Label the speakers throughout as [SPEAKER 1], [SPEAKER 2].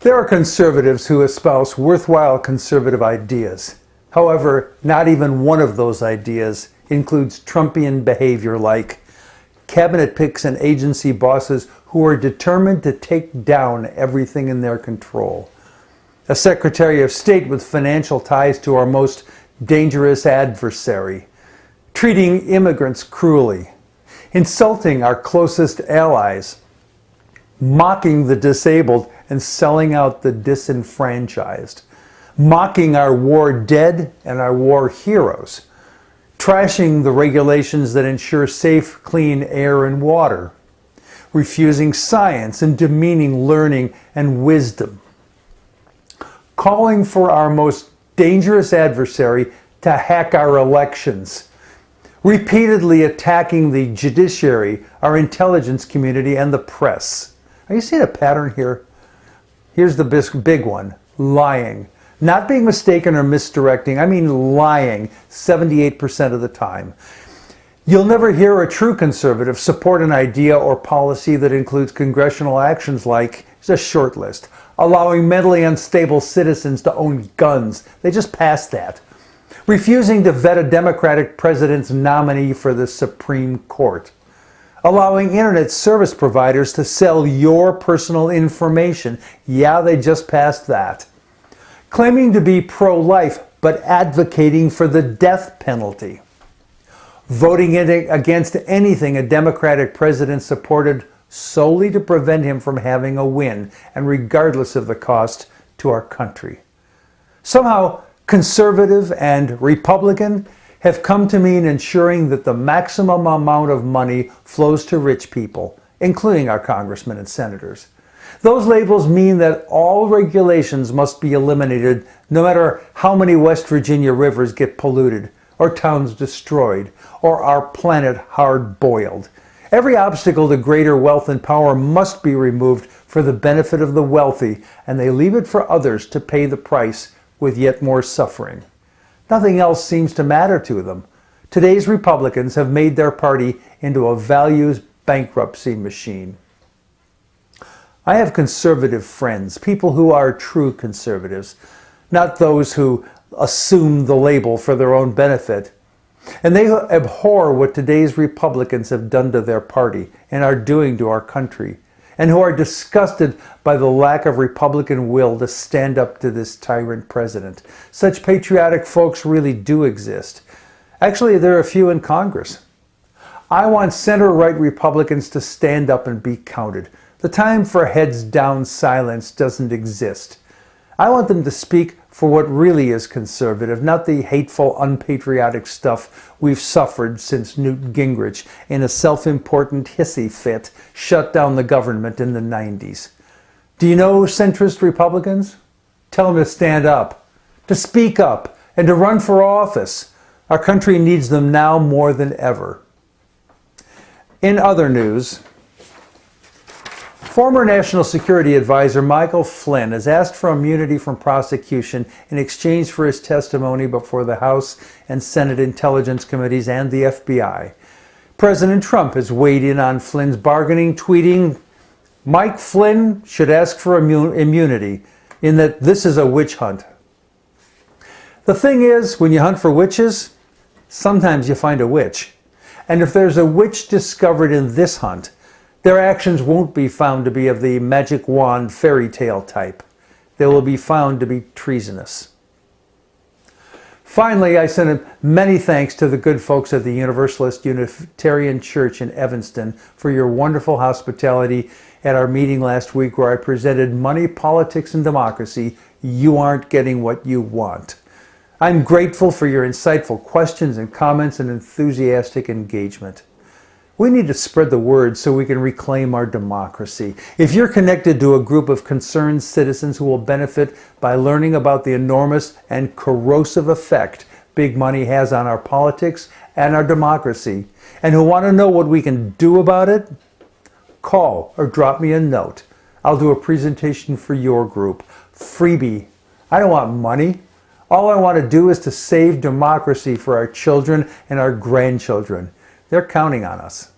[SPEAKER 1] There are conservatives who espouse worthwhile conservative ideas. However, not even one of those ideas includes Trumpian behavior like cabinet picks and agency bosses who are determined to take down everything in their control, a Secretary of State with financial ties to our most dangerous adversary, treating immigrants cruelly, insulting our closest allies, mocking the disabled and selling out the disenfranchised, mocking our war dead and our war heroes, trashing the regulations that ensure safe, clean air and water, refusing science and demeaning learning and wisdom, calling for our most dangerous adversary to hack our elections, repeatedly attacking the judiciary, our intelligence community, and the press. Are you seeing a pattern here? Here's the big one: lying. Not being mistaken or misdirecting, I mean lying 78% of the time. You'll never hear a true conservative support an idea or policy that includes congressional actions like, it's a short list, allowing mentally unstable citizens to own guns. They just passed that. Refusing to vet a Democratic president's nominee for the Supreme Court. Allowing internet service providers to sell your personal information. Yeah, they just passed that. Claiming to be pro-life, but advocating for the death penalty. Voting against anything a Democratic president supported solely to prevent him from having a win, and regardless of the cost to our country. Somehow, conservative and Republican have come to mean ensuring that the maximum amount of money flows to rich people, including our congressmen and senators. Those labels mean that all regulations must be eliminated, no matter how many West Virginia rivers get polluted, or towns destroyed, or our planet hard-boiled. Every obstacle to greater wealth and power must be removed for the benefit of the wealthy, and they leave it for others to pay the price with yet more suffering. Nothing else seems to matter to them. Today's Republicans have made their party into a values bankruptcy machine. I have conservative friends, people who are true conservatives, not those who assume the label for their own benefit. And they abhor what today's Republicans have done to their party and are doing to our country, and who are disgusted by the lack of Republican will to stand up to this tyrant president. Such patriotic folks really do exist. Actually, there are a few in Congress. I want center-right Republicans to stand up and be counted. The time for heads down silence doesn't exist. I want them to speak for what really is conservative, not the hateful, unpatriotic stuff we've suffered since Newt Gingrich, in a self-important hissy fit, shut down the government in the 90s. Do you know centrist Republicans? Tell them to stand up, to speak up, and to run for office. Our country needs them now more than ever. In other news, former National Security Advisor Michael Flynn has asked for immunity from prosecution in exchange for his testimony before the House and Senate Intelligence Committees and the FBI. President Trump has weighed in on Flynn's bargaining, tweeting, "Mike Flynn should ask for immunity, in that this is a witch hunt." The thing is, when you hunt for witches, sometimes you find a witch. And if there's a witch discovered in this hunt, their actions won't be found to be of the magic wand fairy tale type. They will be found to be treasonous. Finally, I send many thanks to the good folks at the Universalist Unitarian Church in Evanston for your wonderful hospitality at our meeting last week, where I presented Money, Politics, and Democracy. You aren't getting what you want. I'm grateful for your insightful questions and comments and enthusiastic engagement. We need to spread the word so we can reclaim our democracy. If you're connected to a group of concerned citizens who will benefit by learning about the enormous and corrosive effect big money has on our politics and our democracy, and who want to know what we can do about it, call or drop me a note. I'll do a presentation for your group. Freebie. I don't want money. All I want to do is to save democracy for our children and our grandchildren. They're counting on us.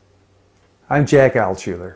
[SPEAKER 1] I'm Jack Altshuler.